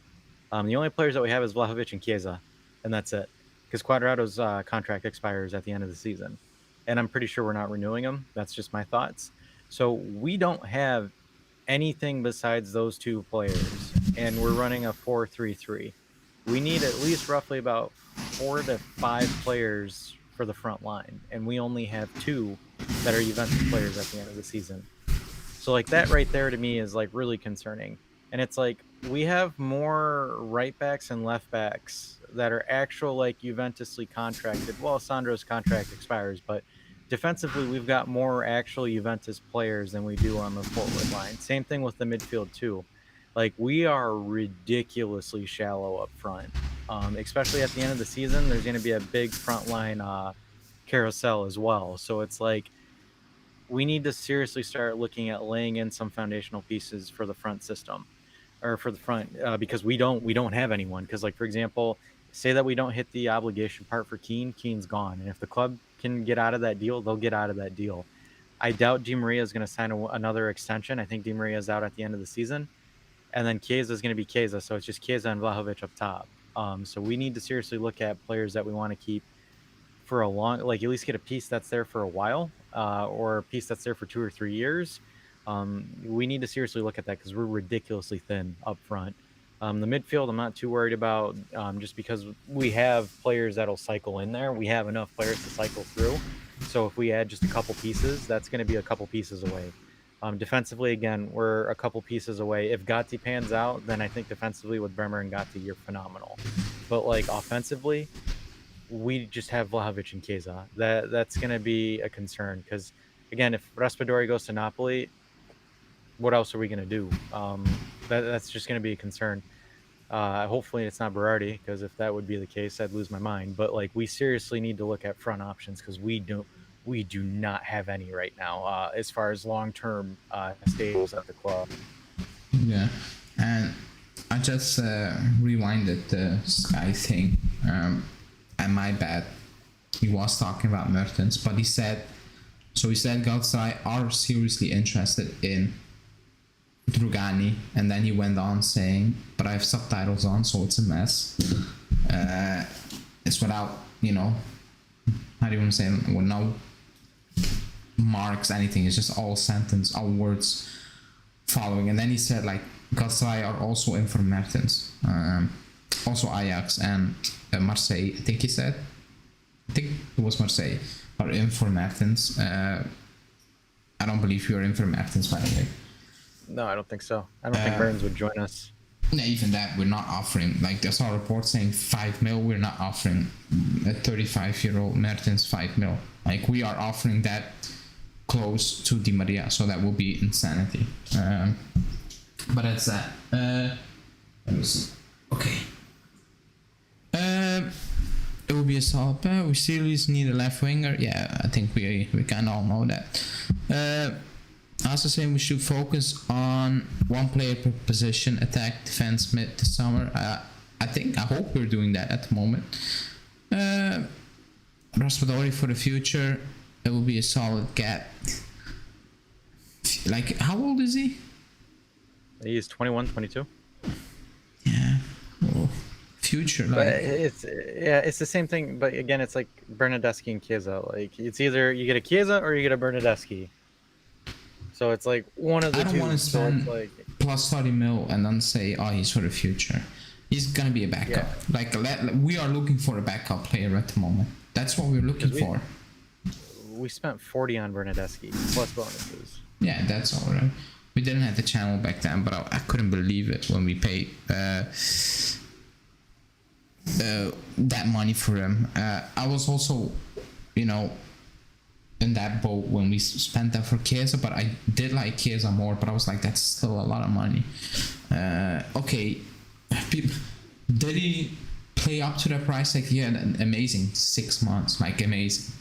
Speaker 2: The only players that we have is Vlahovic and Chiesa, and that's it. Because Quadrado's contract expires at the end of the season, and I'm pretty sure we're not renewing him. That's just my thoughts. So we don't have anything besides those two players, and we're running a 4-3-3. We need at least roughly about 4 to 5 players for the front line, and we only have 2 that are Juventus players at the end of the season. So like that right there to me is like really concerning. And it's like we have more right backs and left backs that are actual like Juventusly contracted. Well, Sandro's contract expires, but defensively we've got more actual Juventus players than we do on the forward line. Same thing with the midfield too. Like we are ridiculously shallow up front. Especially at the end of the season, there's going to be a big front line carousel as well. So it's like we need to seriously start looking at laying in some foundational pieces for the front system, or for the front, because we don't have anyone. Because like for example, say that we don't hit the obligation part for Keane's gone, and if the club can get out of that deal, they'll get out of that deal. I doubt Di Maria is going to sign another extension. I think Di Maria is out at the end of the season, and then Chiesa is going to be Chiesa, so it's just Chiesa and Vlahovic up top. So we need to seriously look at players that we want to keep for a long, like at least get a piece that's there for a while, or a piece that's there for 2 or 3 years. We need to seriously look at that because we're ridiculously thin up front. The midfield, I'm not too worried about, just because we have players that'll cycle in there. We have enough players to cycle through. So if we add just a couple pieces, that's going to be a couple pieces away. Defensively, again, we're a couple pieces away. If Gatti pans out, then I think defensively with Bremer and Gatti, you're phenomenal. But like offensively, we just have Vlahovic and Chiesa. That's going to be a concern because, again, if Raspadori goes to Napoli, what else are we going to do? That's just going to be a concern. Hopefully it's not Berardi, because if that would be the case, I'd lose my mind. But like we seriously need to look at front options because we do not have any right now as far as long-term staples at the club.
Speaker 1: Yeah, and I just rewinded the Sky thing, and my bad. He was talking about Mertens, but he said Galatasaray are seriously interested in Rugani, and then he went on saying, but I have subtitles on, so it's a mess. It's without, how do you want to say it? With no marks, anything. It's just all sentence, all words following. And then he said, like, Galatasaray are also in for Mertens. Also Ajax and Marseille, I think he said. I think it was Marseille are in for Mertens. I don't believe you are in for Mertens, by the way.
Speaker 2: No, I don't think so. I don't think Burns would join us.
Speaker 1: No, even that, we're not offering. Like, there's a report saying 5 mil. We're not offering a 35-year-old Mertens 5 mil. Like, we are offering that close to Di Maria, so that will be insanity. But that's that. Let me see. Okay. It will be a solid pair. We seriously need a left winger. Yeah, I think we can all know that. Also saying we should focus on one player per position, attack, defense, mid this summer. I hope we're doing that at the moment. Raspadori for the future, it will be a solid gap. Like, how old is he?
Speaker 2: He's 21, 22.
Speaker 1: Yeah. Well, future, like.
Speaker 2: But it's the same thing. But again, it's like Bernardeschi and Chiesa. Like, it's either you get a Chiesa or you get a Bernardeschi. So it's like one of the two.
Speaker 1: I don't want to spend
Speaker 2: like,
Speaker 1: plus 30 mil and then say, oh, he's for the future. He's gonna be a backup. Yeah. Like, we are looking for a backup player at the moment. That's what we're looking for.
Speaker 2: We spent 40 on Bernardeschi plus bonuses.
Speaker 1: Yeah, that's all right. We didn't have the channel back then, but I couldn't believe it when we paid that money for him. I was also, in that boat when we spent that for Chiesa, but I did like Chiesa more, but I was like, that's still a lot of money. Okay, did he play up to that price? Like, yeah, amazing, 6 months, like amazing.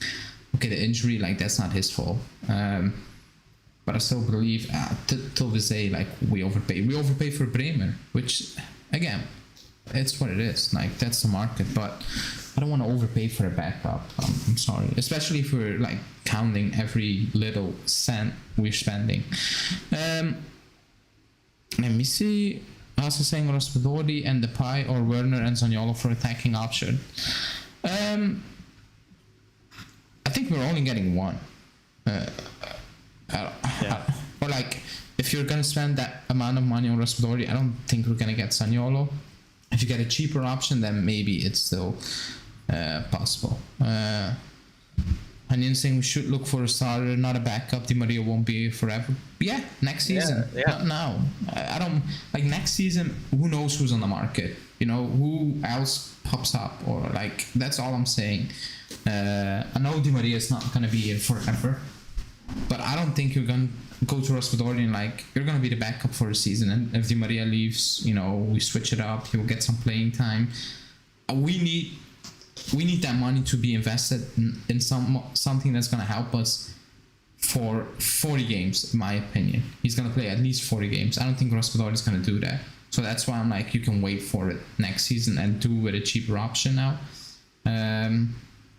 Speaker 1: Okay, the injury, like, that's not his fault. But I still believe till this day, like, we overpaid for Bremer, which, again, it's what it is. Like, that's the market, but I don't want to overpay for a backup. I'm sorry, especially if we're like counting every little cent we're spending. Let me see. Also saying Raspadori and Depay or Werner and Zaniolo for attacking option. I think we're only getting one. Or like, if you're gonna spend that amount of money on Raspadori, I don't think we're gonna get Zaniolo. If you get a cheaper option, then maybe it's still possible. And then saying we should look for a starter, not a backup. Di Maria won't be here forever. Yeah, next season. Not now. I don't like next season. Who knows who's on the market? You know, who else pops up, or like, that's all I'm saying. I know Di Maria is not gonna be here forever, but I don't think you're gonna go to Raspadori and like you're gonna be the backup for a season. And if Di Maria leaves, you know, we switch it up. He will get some playing time. We need that money to be invested in something that's gonna help us for 40 games, in my opinion. He's gonna play at least 40 games. I don't think Raspadori is gonna do that. So that's why I'm like, you can wait for it next season and do with a cheaper option now.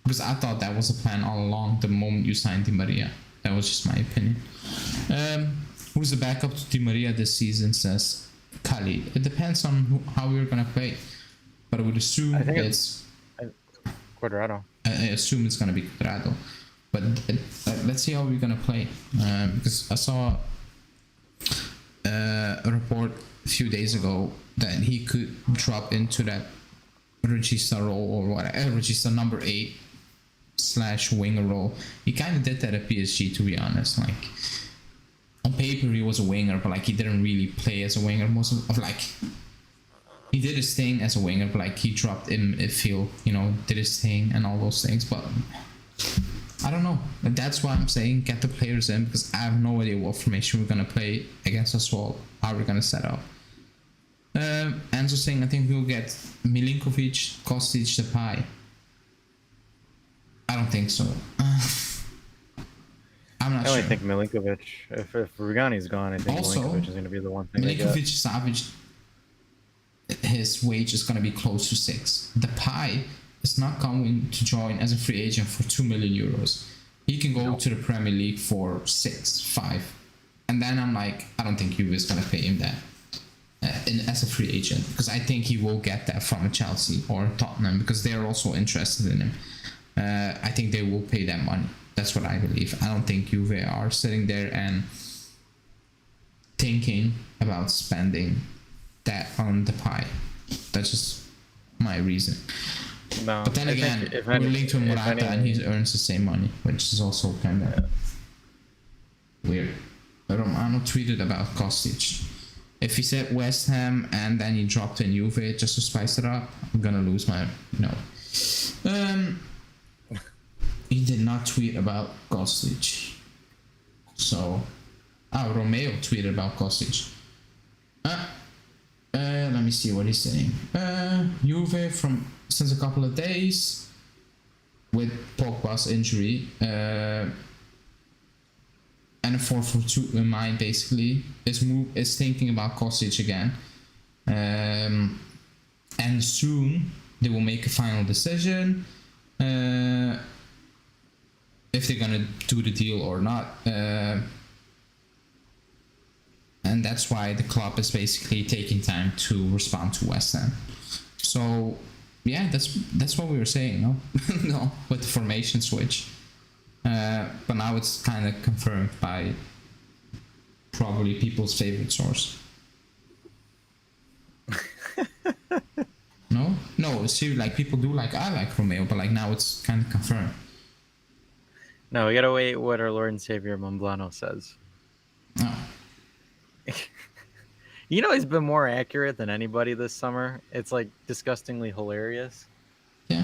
Speaker 1: Because I thought that was a plan all along the moment you signed Di Maria. That was just my opinion. Who's the backup to Di Maria this season, says Khalid. It depends on how we're gonna play, but I would assume it's
Speaker 2: Quadrado.
Speaker 1: I assume it's gonna be Quadrado, but let's see how we're gonna play. Because I saw a report a few days ago that he could drop into that Regista role or whatever, Regista number 8/winger role. He kind of did that at PSG, to be honest. Like, on paper he was a winger, but like he didn't really play as a winger. Most of like, he did his thing as a winger, but like he dropped in midfield, you know, did his thing and all those things. But I don't know. And that's why I'm saying get the players in, because I have no idea what formation we're gonna play against us all. How we're gonna set up. Enzo saying I think we'll get Milinkovic, Kostic, Depay. I don't think so. I'm not sure.
Speaker 2: I think Milinkovic. If Rugani's gone, I think
Speaker 1: Also,
Speaker 2: Milinkovic is going to be the one thing.
Speaker 1: Milinkovic Savic, his wage is going to be close to 6. Depay is not going to join as a free agent for 2 million euros. He can go to the Premier League for 6, 5, and then I'm like, I don't think Juve is going to pay him that as a free agent, because I think he will get that from Chelsea or Tottenham, because they're also interested in him. I think they will pay that money. That's what I believe. I don't think Juve are sitting there and thinking about spending that on Depay. That's just my reason.
Speaker 2: No,
Speaker 1: but then again, we're linked to Morata and he earns the same money, which is also kind of weird. Romano tweeted about Kostic. If he said West Ham and then he dropped in Juve just to spice it up, I'm gonna lose my He did not tweet about Kostic. So, Romeo tweeted about Kostic. Let me see what he's saying. Juve since a couple of days with Pogba's injury and a 4-4-2 in mind, basically is thinking about Kostic again. And soon they will make a final decision. If they're gonna do the deal or not, and that's why the club is basically taking time to respond to West Ham. So yeah, that's what we were saying, no? No, with the formation switch, but now it's kind of confirmed by probably people's favorite source. No, see, like people do like, I like Romeo, but like now it's kind of confirmed.
Speaker 2: No, we gotta wait what our Lord and Savior Monblano says.
Speaker 1: Oh.
Speaker 2: You know, he's been more accurate than anybody this summer. It's like disgustingly hilarious.
Speaker 1: Yeah.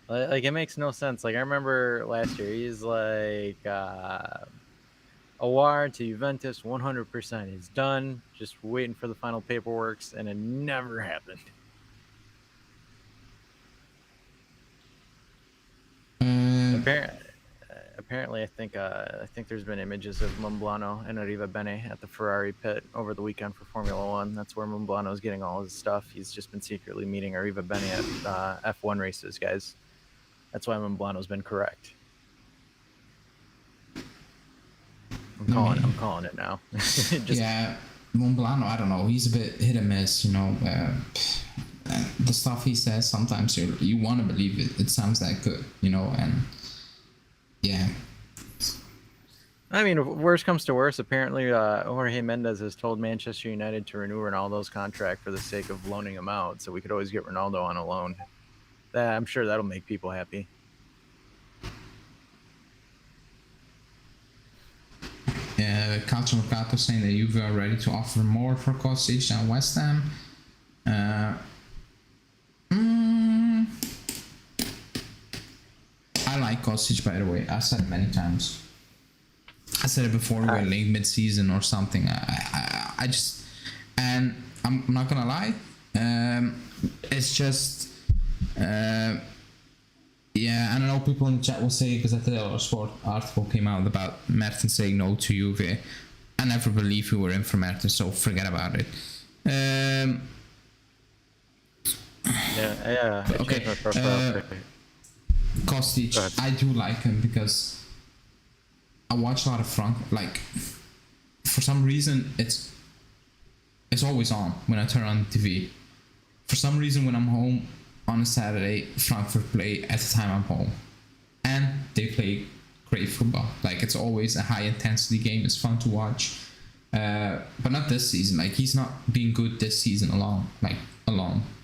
Speaker 2: Like it makes no sense. Like I remember last year, he's like, Awar to Juventus, 100%. He's done. Just waiting for the final paperwork, and it never happened. apparently, I think there's been images of Monblano and Arriva Bene at the Ferrari pit over the weekend for Formula One. That's where Monblano is getting all his stuff. He's just been secretly meeting Arriva Bene at F1 races, guys. That's why Monblano's been correct. I'm calling it now.
Speaker 1: Yeah, Monblano, I don't know. He's a bit hit and miss, you know. The stuff he says, sometimes you want to believe it. It sounds that good, you know, and yeah.
Speaker 2: I mean, if worst comes to worst, apparently Jorge Mendes has told Manchester United to renew Ronaldo's contract for the sake of loaning him out, so we could always get Ronaldo on a loan. I'm sure that'll make people happy.
Speaker 1: Calcio Mercato saying that Juve are ready to offer more for Kostic than West Ham. I like Kostic, by the way. I've said it many times. I said it before we were late mid-season or something. I just, and I'm not gonna lie. It's just, yeah. I don't know. People in the chat will say, because the sport article came out about Mertens saying no to Juve. I never believed we were in for Mertens, so forget about it.
Speaker 2: Yeah.
Speaker 1: Okay. Kostic, I do like him because I watch a lot of Frank. Like, for some reason, it's always on when I turn on the TV. For some reason, when I'm home on a Saturday, Frankfurt play at the time I'm home, and they play great football. Like, it's always a high intensity game. It's fun to watch, but not this season. Like, he's not being good this season alone.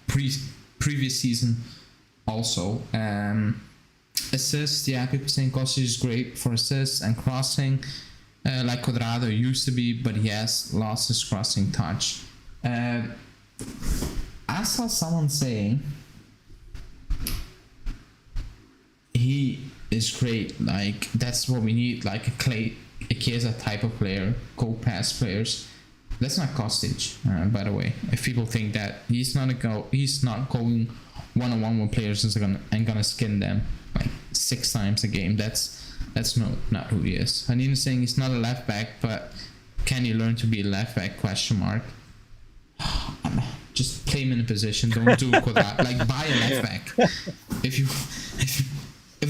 Speaker 1: Previous season also. Assists, yeah, people saying Kostic is great for assists and crossing, like Cuadrado used to be, but he has lost his crossing touch. I saw someone saying he is great, like that's what we need, like a Chiesa type of player, goal pass players. That's not Kostic, by the way. If people think that he's not going one-on-one with players and gonna skin them like 6 times a game. That's not who he is. And even saying he's not a left back, but can you learn to be a left back? ? Just play him in a position. Don't do that. Like, buy a left back. If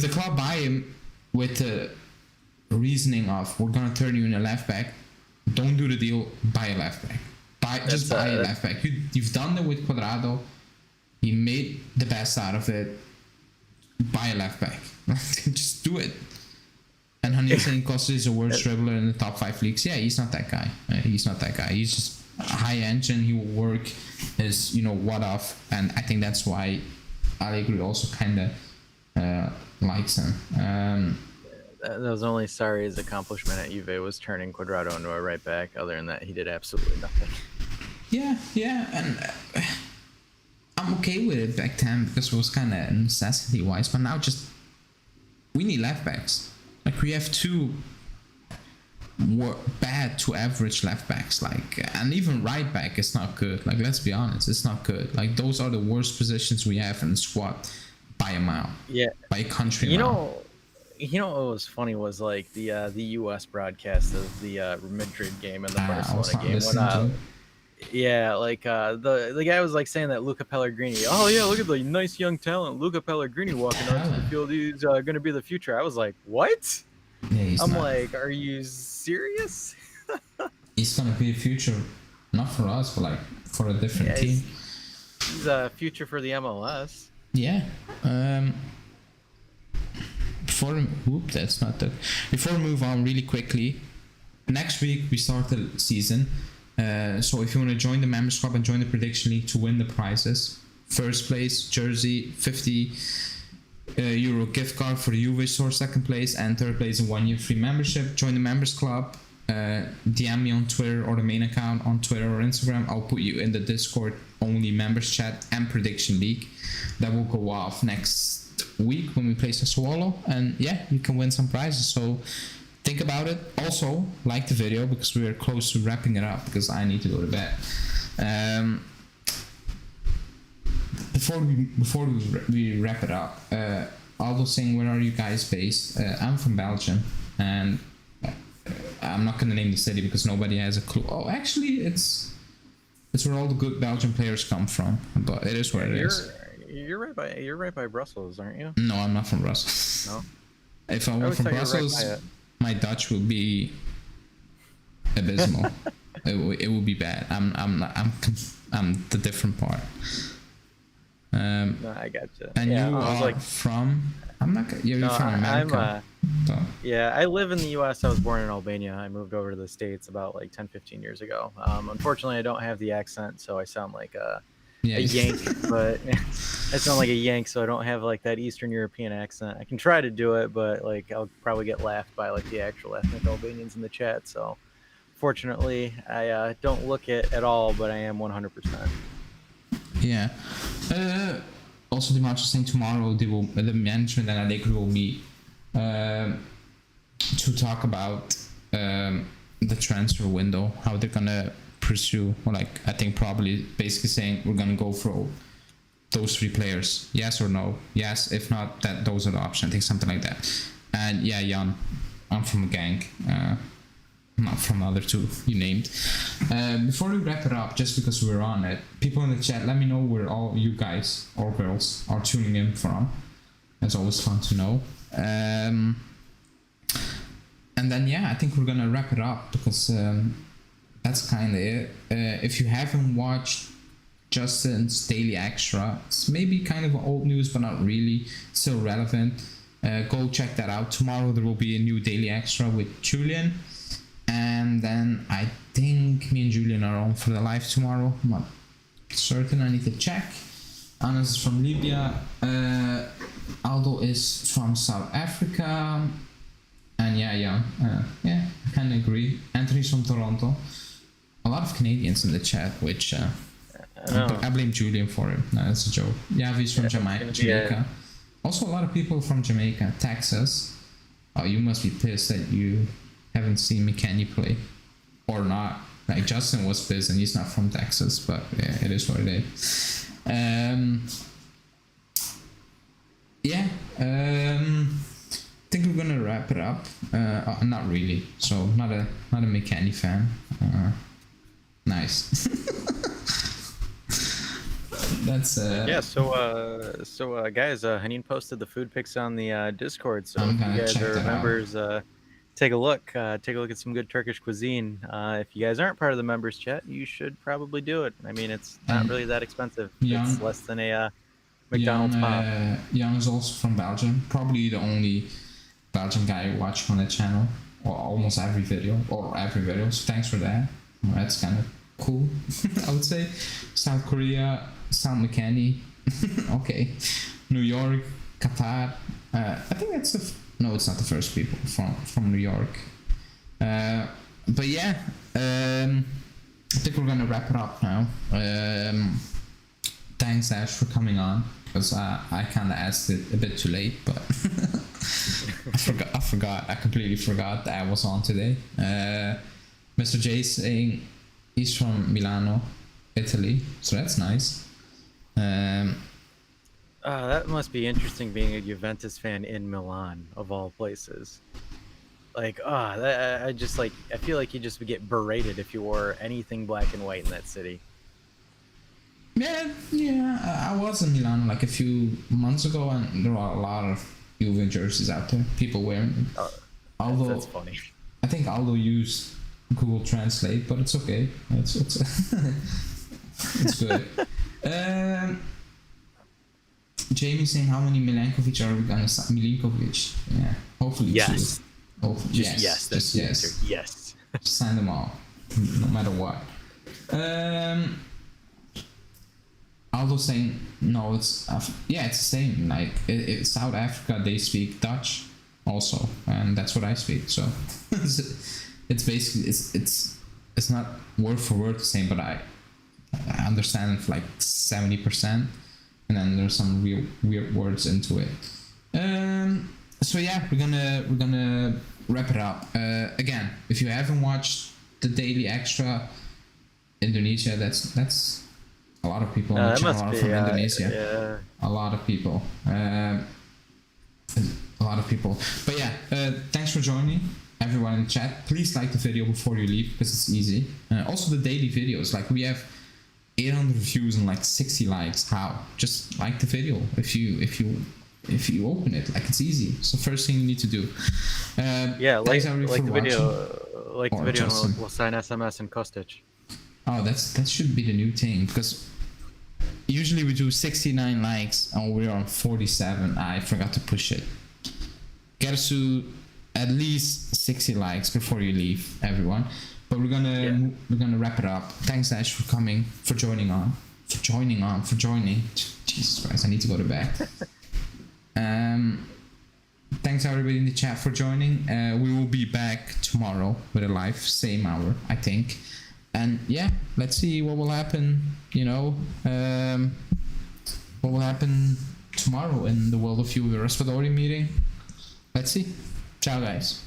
Speaker 1: the club buy him with the reasoning of we're gonna turn you in a left back, don't do the deal. Buy a left back. Buy a left back. You've done it with Cuadrado. He made the best out of it. Buy a left back. Just do it. And Honey saying Kostic is the worst dribbler in the top 5 leagues. Yeah, he's not that guy. He's just a high engine. He will work his, what off. And I think that's why Allegri also kind of likes him.
Speaker 2: That was only Sarri's accomplishment at Juve was turning Cuadrado into a right back. Other than that, he did absolutely nothing.
Speaker 1: Yeah, and I'm okay with it back then because it was kind of necessity-wise. But now we need left backs. Like, we have 2 bad to average left backs. Like, and even right back is not good. Like, let's be honest, it's not good. Like, those are the worst positions we have in the squad by a mile.
Speaker 2: Yeah,
Speaker 1: by a country mile.
Speaker 2: You know what was funny was like the U.S. broadcast of the Madrid game and the Barcelona game. The guy was like saying that Luca Pellegrini. Oh yeah, look at the nice young talent, Luca Pellegrini walking onto the field. He's going to be the future. I was like, what?
Speaker 1: Yeah,
Speaker 2: I'm like, are you serious?
Speaker 1: He's going to be the future, not for us, but like for a different team.
Speaker 2: He's a future for the MLS.
Speaker 1: Yeah. Before we move on really quickly, next week we start the season. So if you want to join the members club and join the prediction league to win the prizes, first place jersey, €50 gift card for the Juve store, second place, and third place a 1-year free membership. Join the members club. DM me on Twitter or the main account on Twitter or Instagram. I'll put you in the Discord only members chat and prediction league that will go off next week when we play Sassuolo, and yeah, you can win some prizes. So think about it. Also, like the video because we are close to wrapping it up because I need to go to bed. Before we wrap it up, Aldo saying, where are you guys based? I'm from Belgium, and I'm not gonna name the city because nobody has a clue. Oh, actually, it's where all the good Belgian players come from, but it is where it is.
Speaker 2: You're right by Brussels, aren't you?
Speaker 1: No, I'm not from Brussels.
Speaker 2: No.
Speaker 1: If I were
Speaker 2: always
Speaker 1: from
Speaker 2: thought you were right
Speaker 1: Brussels,
Speaker 2: by it.
Speaker 1: my Dutch would be abysmal. it would be bad. I'm the different part.
Speaker 2: No, I gotcha.
Speaker 1: And
Speaker 2: yeah,
Speaker 1: you
Speaker 2: I was
Speaker 1: are
Speaker 2: like,
Speaker 1: from? I'm not. You're
Speaker 2: no,
Speaker 1: from America. So,
Speaker 2: yeah, I live in the U.S. I was born in Albania. I moved over to the States about like 10, 15 years ago. Unfortunately, I don't have the accent, so I sound like a Yank, but I sound like a Yank, so I don't have like that Eastern European accent. I can try to do it, but like I'll probably get laughed by like the actual ethnic Albanians in the chat. So fortunately, I don't look it at all, but I am 100%.
Speaker 1: Yeah. Also, the match is saying tomorrow the management and Allegri will meet to talk about the transfer window, how they're gonna pursue, or like I think probably basically saying we're gonna go for those 3 players, yes or no. Yes, if not, that those are the options. I think something like that. And yeah, Jan, I'm from a gang. Not from the other 2 you named. Before we wrap it up, just because we're on it, people in the chat, let me know where all you guys or girls are tuning in from. It's always fun to know. And then yeah, I think we're gonna wrap it up because that's kind of it. If you haven't watched Justin's Daily Extra, it's maybe kind of old news, but not really. Still relevant. Go check that out. Tomorrow there will be a new Daily Extra with Julian. And then I think me and Julian are on for the live tomorrow. I'm not certain, I need to check. Anas is from Libya. Aldo is from South Africa. And yeah, I kind of agree. Anthony's from Toronto. A lot of Canadians in the chat, which I blame Julian for it. No, that's a joke. Yavi's from Jamaica. Also, a lot of people from Jamaica, Texas. Oh, you must be pissed that you haven't seen McKenny play, or not. Like Justin was pissed and he's not from Texas, but yeah, it is what it is. I think we're gonna wrap it up. Not really. So not a McKenny fan. Nice. That's
Speaker 2: yeah. So guys, Haneen posted the food pics on the Discord. So if you guys are members, take a look at some good Turkish cuisine. If you guys aren't part of the members chat, you should probably do it. I mean, it's not really that expensive. It's less than a McDonald's pop.
Speaker 1: Jan is also from Belgium, probably the only Belgian guy I watch on the channel, or almost every video, so thanks for that. That's kind of cool. I would say. South Korea, South McKenny. Okay. New York, Qatar. I think that's no, it's not the first people from New York. But yeah, I think we're gonna wrap it up now. Thanks Ash for coming on, because I kind of asked it a bit too late, but I completely forgot that I was on today. Mr. J saying he's from Milano, Italy, so that's nice.
Speaker 2: That must be interesting being a Juventus fan in Milan, of all places. Like, I feel like you just would get berated if you wore anything black and white in that city.
Speaker 1: Yeah, I was in Milan like a few months ago, and there were a lot of Juve jerseys out there, people wearing them. Although
Speaker 2: that's funny.
Speaker 1: I think Aldo used Google Translate, but it's okay. It's it's good. Jamie saying, how many Milankovic are we gonna sign? Milinkovic, yeah. Hopefully
Speaker 2: yes.
Speaker 1: Hopefully, yes.
Speaker 2: That's the
Speaker 1: yes.
Speaker 2: answer. Yes.
Speaker 1: Just sign them all, no matter what. Aldo saying, no, it's the same. Like South Africa, they speak Dutch also, and that's what I speak. So it's basically it's not word for word the same, but I understand it for like 70%, and then there's some real weird words into it. So yeah, we're gonna wrap it up. Again, if you haven't watched the Daily Extra, Indonesia, that's a lot of people on the channel are from Indonesia.
Speaker 2: Yeah.
Speaker 1: A lot of people. a lot of people. But yeah, thanks for joining everyone in the chat. Please like the video before you leave because it's easy. Also the daily videos, like we have 800 views and like 60 likes. How? Just like the video if you open it. Like it's easy. So first thing you need to do.
Speaker 2: Yeah, like
Speaker 1: thanks everybody
Speaker 2: the
Speaker 1: for
Speaker 2: video,
Speaker 1: watching.
Speaker 2: like the
Speaker 1: Or
Speaker 2: video,
Speaker 1: just
Speaker 2: and we'll sign SMS and Kostic.
Speaker 1: Oh, that should be the new thing because usually we do 69 likes and we're on 47. I forgot to push it. Get us to at least 60 likes before you leave, everyone. But we're gonna wrap it up. Thanks Ash for coming, for joining. Jesus Christ, I need to go to bed. Thanks everybody in the chat for joining. We will be back tomorrow with a live, same hour, I think. And yeah, let's see what will happen, what will happen tomorrow in the World of You Raspadori meeting. Let's see. Ciao guys.